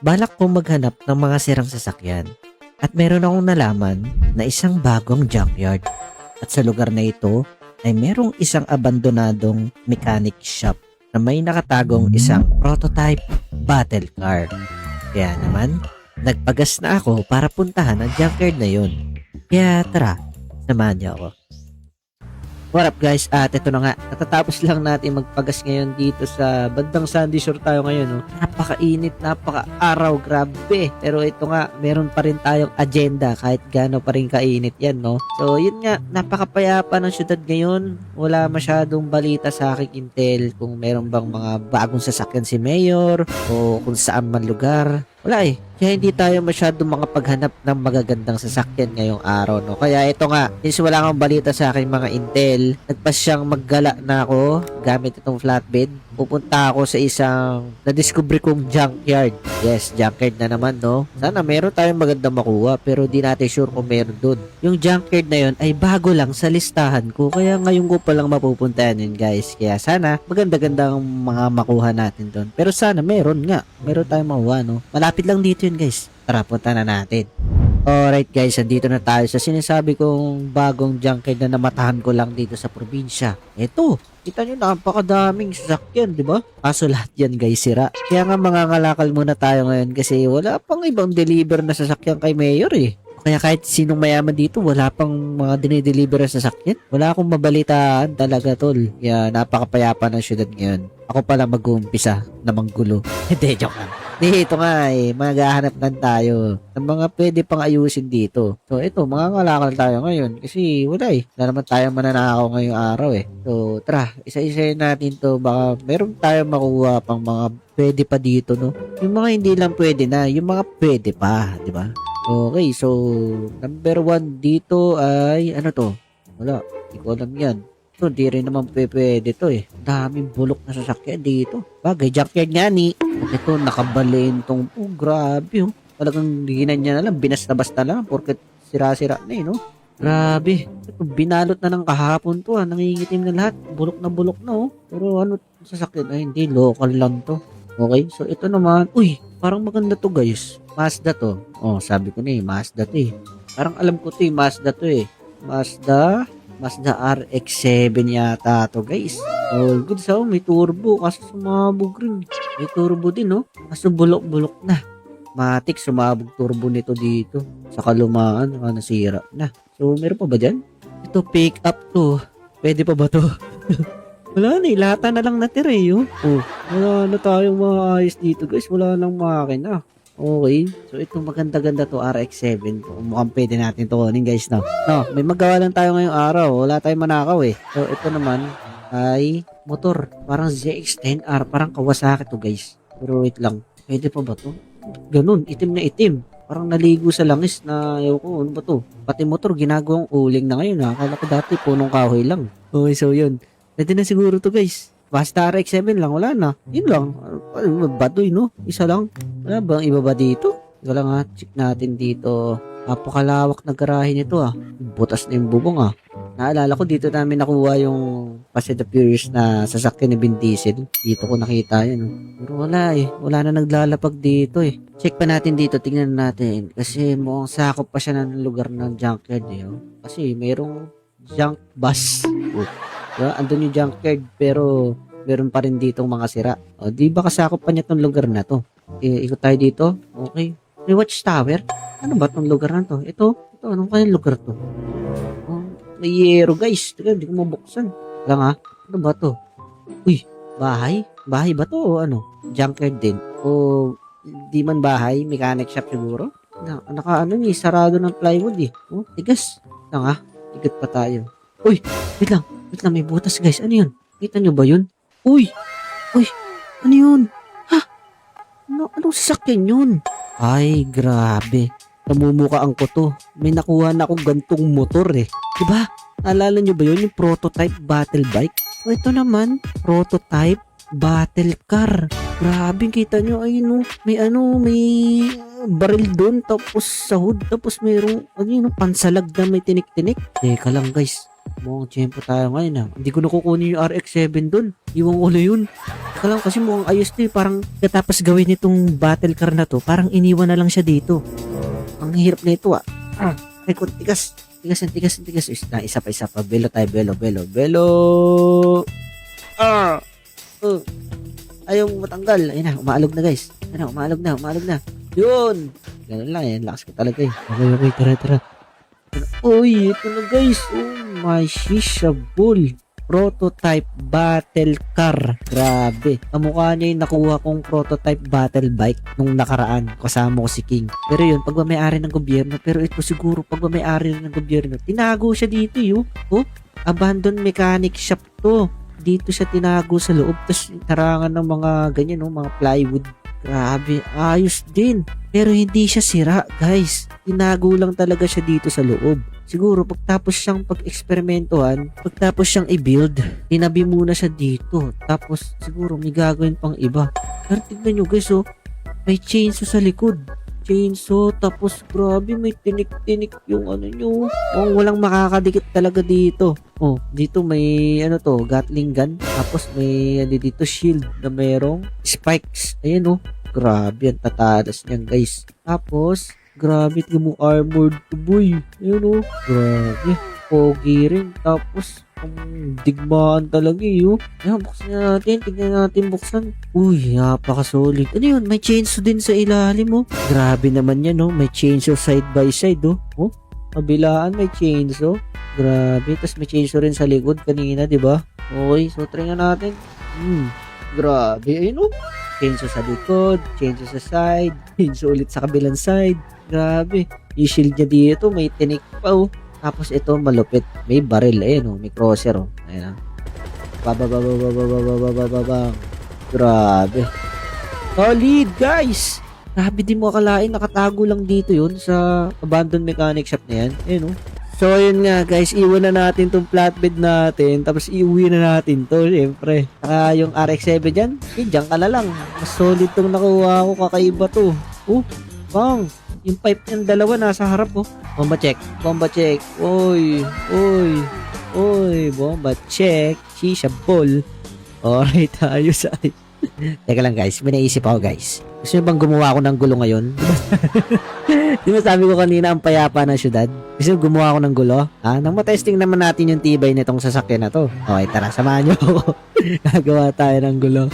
Balak ko maghanap ng mga sirang sasakyan at meron akong nalaman na isang bagong junkyard. At sa lugar na ito ay merong isang abandonadong mechanic shop na may nakatagong isang prototype battle car. Kaya naman, nagpagas na ako para puntahan ang junkyard na yun. Kaya tara, samahan niyo ako. What up guys? At ito na nga, natatapos lang natin magpagas ngayon dito sa bandang Sandy Shore tayo ngayon. No? Napakainit, napaka-araw, grabe. Pero ito nga, meron pa rin tayong agenda kahit gaano pa rin kainit yan. No? So yun nga, napakapayapa ng syudad ngayon. Wala masyadong balita sa aking intel kung meron bang mga bagong sasakyan si Mayor o kung saan man lugar. Wala eh. Kaya hindi tayo masyadong makapaghanap ng magagandang sasakyan ngayong araw, no? Kaya ito nga, since wala kang balita sa aking mga intel, nagpasyang maggala na ako gamit itong flatbed. Pupunta ako sa isang na-discover kong junkyard. Yes, junkyard na naman, no? Sana meron tayong magandang makuha, pero di natin sure kung meron dun. Yung junkyard na yun ay bago lang sa listahan ko, kaya ngayon ko palang mapupuntahan yun, guys. Kaya sana maganda-gandang mga makuha natin dun. Pero sana meron nga. Meron tayong makuha, no? Malapit lang dito yun, guys. Tara, punta na natin. Alright guys, andito na tayo sa sinasabi kong bagong junkyard na namatahan ko lang dito sa probinsya. Ito, kita nyo napakadaming sasakyan, di ba? Kaso lahat yan guys sira. Kaya nga mangangalakal muna tayo ngayon kasi wala pang ibang deliver na sasakyan kay Mayor eh. Kaya kahit sinong mayaman dito, wala pang mga dinideliver na sasakyan. Wala akong mabalitaan talaga tol. Kaya napakapayapa ng syudad ngayon. Ako pala mag-uumpisa na manggulo. Hindi, joke lang. Dito nga eh, maghahanap lang tayo ng mga pwede pang ayusin dito. So ito, mga ngalakal tayo ngayon kasi wala eh. Wala naman tayong mananakaw ngayong araw eh. So tara, isa-isayin natin to. Baka meron tayong makuha pang mga pwede pa dito, no? Yung mga hindi lang pwede na, yung mga pwede pa, di ba? Okay, so number 1 dito ay ano to? Wala, hindi ko alam yan. So, di rin naman pwede to eh. Daming bulok na sasakyan dito. Bagay, junkyard nga ni. At ito, nakabalin tong, oh, grabe oh. Talagang hinan niya na lang, binasta-basta lang, porket sira-sira na eh, no? Grabe. Ito, binalot na ng kahapon to ah. Nangingitim na lahat. Bulok na oh. Pero ano, sasakyan ay hindi, local lang to. Okay, so ito naman, uy, parang maganda to guys. Mazda to. Oh, sabi ko na eh, Mazda to eh. Parang alam ko to eh, Mazda to eh. Mazda RX-7 yata to guys. Oh, good sa may turbo kasi sumabog rin. May turbo din no. Kaso bulok-bulok na. Matik sumabog turbo nito dito. Sa kalumaan, nasira na. So, meron pa ba dyan? Ito pick up to. Pwede pa ba to? Wala na eh. Lata na lang natira eh. Oh, wala na tayong maayos dito guys. Wala nang makina. Okay. So, ito maganda-ganda to RX-7. Mukhang pwede natin to kunin guys, no? No, may magawa lang tayo ngayong araw. Wala tayong manakaw eh. So, ito naman ay motor. Parang ZX-10R. Parang Kawasaki to guys. Pero wait lang. Pwede pa ba to? Ganun. Itim na itim. Parang naligo sa langis na ayaw ko. Ano ba to? Pati motor ginagawang uling na ngayon ha. Akala ko dati punong kahoy lang. Okay, so yun. Pwede na siguro to guys. Basta RX-7 lang, wala na. Yun lang. Badoy, no? Isa lang. Wala bang iba ba dito? Ika lang ha, check natin dito. Napakalawak na garahe nito ah. Butas na yung bubong ah. Naalala ko dito namin nakuha yung Fast and the Furious na sasakyan ni Vin Diesel. Dito ko nakita yun. Oh. Pero wala eh. Wala na naglalapag dito eh. Check pa natin dito, tingnan natin. Kasi mukhang sakop pa siya ng lugar ng junkyard eh. Oh. Kasi mayroong junk bus. Oh. Diba? Andun yung junkyard pero meron pa rin ditong mga sira. O, di ba kasakop pa niya tong lugar na to? Ikot tayo dito. Okay. May watchtower. Ano ba tong lugar na to? Ito, anong kanyang lugar to? Oh, may yero guys. Teka, hindi ko mabuksan. Lang ha? Ano ba to? Uy, bahay? Bahay ba to o ano? Junkyard din? O di man bahay? Mechanic shop siguro? Ano ni, sarado ng plywood eh. Oh, tigas. Lang ha? Ikot pa tayo. Uy, wait lang, may butas guys. Ano yun? Kita nyo ba yun? Uy, ano yun? Ha? Anong sasakyan yun? Ay, grabe. Namumukaan ko to. May nakuha na akong gantong motor eh. Diba? Naalala nyo ba yun? Yung prototype battle bike? O ito naman, prototype battle car. Grabe, kita nyo. Ayun, may baril doon. Tapos sa hood. Tapos mayroong, pansalag na may tinik-tinik. Teka lang guys. Mukhang tiyempo tayo ngayon ah. Hindi ko nakukunin yung RX-7 dun. Iwan ko na yun. Saka lang kasi mukhang ayos to eh. Parang katapos gawin itong battle car na to, parang iniwan na lang siya dito. Ang hirap na ito ah. Ay kung tigas. Tigas. Isa pa. Belo tayo, belo. Ayaw matanggal. Ayun na, umaalog na guys. Umaalog na. Yun. Ganun lang yan. Lakas ko talaga eh. Okay, tara. Uy, ito na guys. Oh my shisha bull. Prototype battle car. Grabe. Kamukha niya yung nakuha kong prototype battle bike nung nakaraan. Kasama ko si King. Pero yun, pagmamayari ng gobyerno. Pero ito siguro, pagmamayari ng gobyerno. Tinago siya dito yun. Oh, abandoned mechanic shop to. Dito siya tinago sa loob. Tapos tarangan ng mga ganyan, no? Mga plywood. Grabe, ayos din. Pero hindi siya sira, guys. Tinago lang talaga siya dito sa loob. Siguro, pagtapos siyang pag-eksperimentuhan, pagtapos siyang i-build, tinabi muna siya dito. Tapos, siguro, may gagawin pang iba. Pero tignan nyo, guys, oh. May chainsaw sa likod. Chainsaw, tapos, grabe, may tinik-tinik yung ano nyo. Oh, walang makakadikit talaga dito. Oh, dito may, Gatling gun. Tapos, may, dito, shield na merong spikes. Ayan, oh. Grabe, ang tatalas niyan, guys. Tapos, grabe, tignan mo armored to boy. Ayan, oh. Grabe. Pogi rin. Tapos, digmaan talaga eh, oh. Ayan, buksan natin. Tignan natin buksan. Uy, napaka-solid. Ano yun? May chainsaw din sa ilalim, oh. Grabe naman yan, oh. May chainsaw side by side, oh. Oh, kabilaan may chainsaw. Grabe. Tapos may chainsaw rin sa likod kanina, di ba? Okay, so try nga natin. Grabe. Ayun, oh. Chainsaw sa likod, chainsaw sa side, chainsaw ulit sa kabilang side. Grabe. Yung shield niya dito, may tinik pa, oh. Tapos ito, malupit. May barrel. Ayan, oh. May crosser, oh. Ayan, ah. Babang. Grabe. Solid, guys. Grabe, di mo akalain. Nakatago lang dito yun sa abandoned mechanic shop na yan. Ayan, oh. So, yun nga guys, iwan na natin tong flatbed natin, tapos iuwi na natin to, syempre. Saka yung RX-7 dyan, dyan ka na lang. Mas solid tong nakuha ko, kakaiba to. Oh, bang, yung pipe niyang dalawa nasa harap, oh. Bomba check. Oy, bomba check. Shisha ball. Alright, tayo sa... Teka lang guys, may naisip ako guys. Gusto nyo bang gumawa ako ng gulo ngayon? Di ba sabi ko kanina ang payapa ng syudad? Gusto nyo gumawa ako ng gulo? Nang matesting naman natin yung tibay nitong sasakyan na to. Okay, tara, samahan nyo ako. Gagawa tayo ng gulo.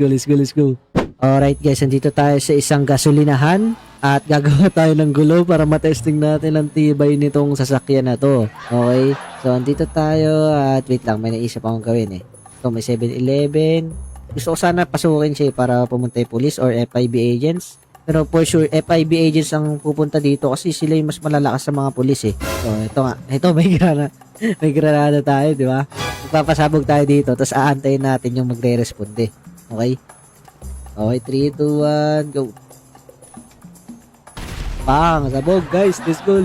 Let's go. Alright guys, andito tayo sa isang gasolinahan. At gagawa tayo ng gulo para matesting natin ang tibay nitong sasakyan na to. Okay, so andito tayo at wait lang, may naisip akong gawin eh. So, may 7-Eleven. Gusto ko sana pasukin siya para pumunta yung police or FIB agents. Pero for sure, FIB agents ang pupunta dito kasi sila yung mas malalakas sa mga police eh. So, ito nga. Ito, may granada tayo, di ba? Magpapasabog tayo dito, tapos aantayin natin yung magre-responde. Okay? Okay, 3, 2, 1, go. Bang! Sabog, guys. Let's go.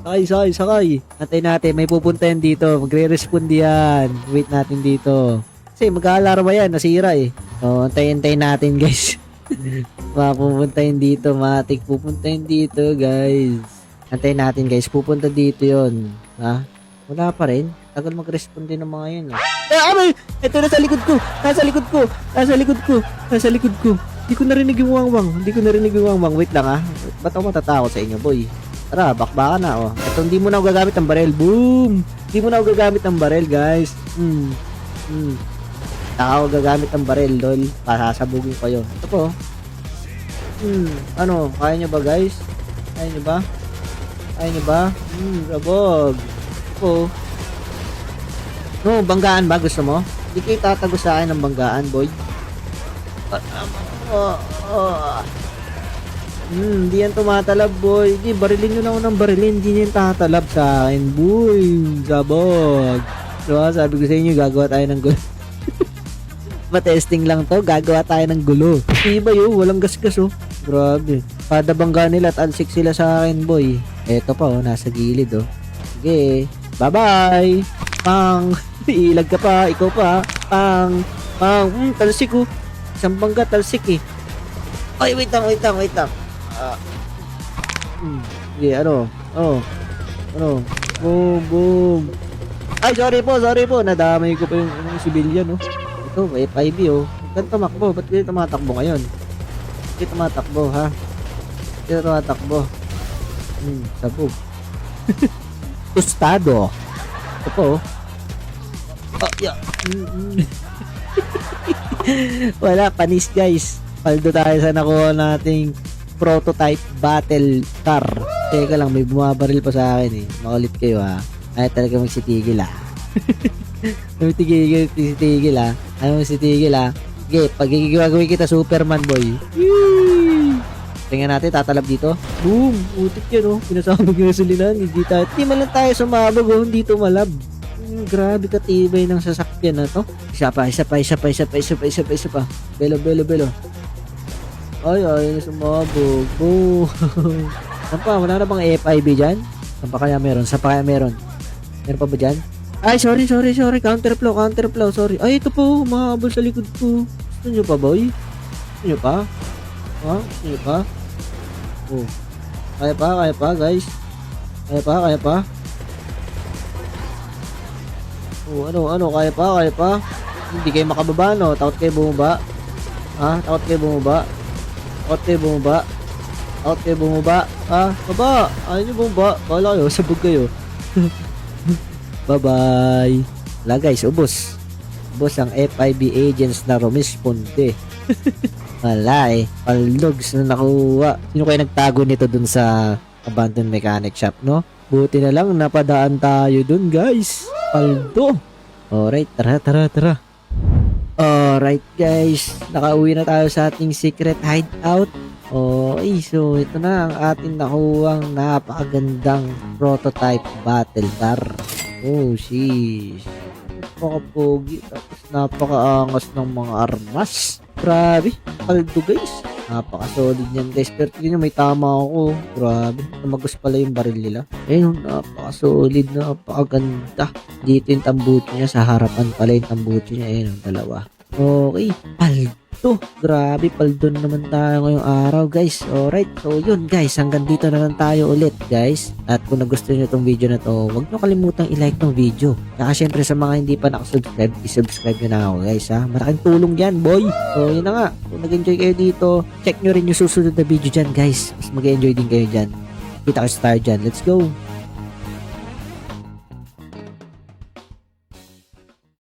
Sakay. Antayin natin, may pupuntahan dito. Magre-respond yan. Wait natin dito. Kasi mag-aalarma yan, nasira eh. So, antayin natin guys. Pupuntahin dito, matik. Pupuntahin dito guys. Antayin natin guys, pupunta dito yon. Ha? Wala pa rin. Tagal mag-respond din ng mga yun. Ito, nasa likod ko. Hindi ko narinig yung wangwang. Wait lang Ba't ako matatakot sa inyo boy? Tara, bakbaka na, oh. Ito, hindi mo na ako gagamit ng barel. Boom! Hindi mo na ako gagamit ng barel, guys. Ako gagamit ng barel, lol. Pasasabugin ko yun. Ito po. Ano? Kaya nyo ba, guys? Kaya nyo ba? Rabog. Ito po. No, banggaan ba? Gusto mo? Hindi kayo tatago sa akin ng banggaan, boy. Hindi yan tumatalab boy. Hindi, barilin nyo na ako ng barilin. Hindi yan tatalab sa akin boy. Sabog. So sabi ko sa inyo, gagawa tayo ng gulo. Matesting lang to, gagawa tayo ng gulo. Iba yun, walang gasgas oh. Grabe. Pada bangga nila at alsik sila sa akin boy. Eto pa oh, nasa gilid oh. Sige, bye bye. Pang. Ilag ka pa, ikaw pa. Pang. Talsik oh. Isang bangga talsik eh. Ay, wait lang. Sige, ano? Boom, boom. Ay, sorry po. Nadamay ko pa yung civilian, oh. Ito, FIB, oh. Ba't tumakbo? Ba't kayo tumatakbo ngayon? Ba't kayo tumatakbo, ha? Ba't kayo tumatakbo? Sabog. Tostado. Ito po, oh. Oh, yeah. Wala, panis, guys. Paldo tayo sa nakuha nating prototype battle car. Teka lang, may bumabaril pa sa akin, eh. Makulit kayo, ha? Ay, talaga magsitigil, ha? Magsitigil, ha? Ayaw magsitigil, ha? Okay, pagigagawin kita Superman, boy. Yee! Tingnan natin, tatalab dito. Boom! Utik yan, oh. Pinasabog yung gasolinahan. Hindi man lang tayo sumabog, oh. Hindi tumalab. Grabe katibay ng sasakyan na to. Isa pa. Belo. Ay, sumabog. Boom! Saan pa? Wala na bang FIB dyan? Saan pa kaya meron? Meron pa ba dyan? Ay, sorry. Counterflow, sorry. Ay, ito po, mahabol sa likod ko. Gusto nyo pa, boy? Gusto nyo pa? Ha? Gusto nyo pa? Oh. Kaya pa, guys. Kaya pa. Oh, ano, kaya pa? Hindi kayo makababa, no? Takot kayo bumaba? Ha? Takot kayo bumaba? Ha? Baba! Ayaw nyo bumaba? Bala kayo, sabog kayo. Bye-bye. Wala guys, ubos. Ubos ang FIB agents na rumisponde. Wala eh. Paldogs na nakuha. Sino kayo nagtago nito dun sa abandoned mechanic shop, no? Buti na lang napadaan tayo dun, guys. Paldo. Alright, tara. Alright, guys. Nakauwi na tayo sa ating secret hideout. Okay, so ito na ang ating nakuhang napakagandang prototype battle car. Oh, sheesh. Napaka-pogi. Tapos napaka-angas ng mga armas. Grabe. Paldo, guys. Napaka-solid yan, guys. Pero tignan nyo, may tama ako. Grabe. Tumagos pala yung baril nila. Ayun, napaka-solid. Napakaganda. Dito yung tambucho niya. Sa harapan pala yung tambucho niya. Ayun, ang dalawa. Okay. Paldo. Grabe, paldo naman tayo ngayong araw, guys. Alright, so yun, guys, hanggang dito na lang tayo ulit, guys. At kung nagustuhan nyo itong video na to, huwag nyo kalimutang i-like tong video. Saka syempre sa mga hindi pa nakasubscribe, i-subscribe nyo na ako, guys, ha. Malaking tulong yan, boy. So yun na nga, kung nag-enjoy kayo dito, check nyo rin yung susunod na video dyan, guys. Mas mag-enjoy din kayo dyan. Kita ko star dyan. Let's go.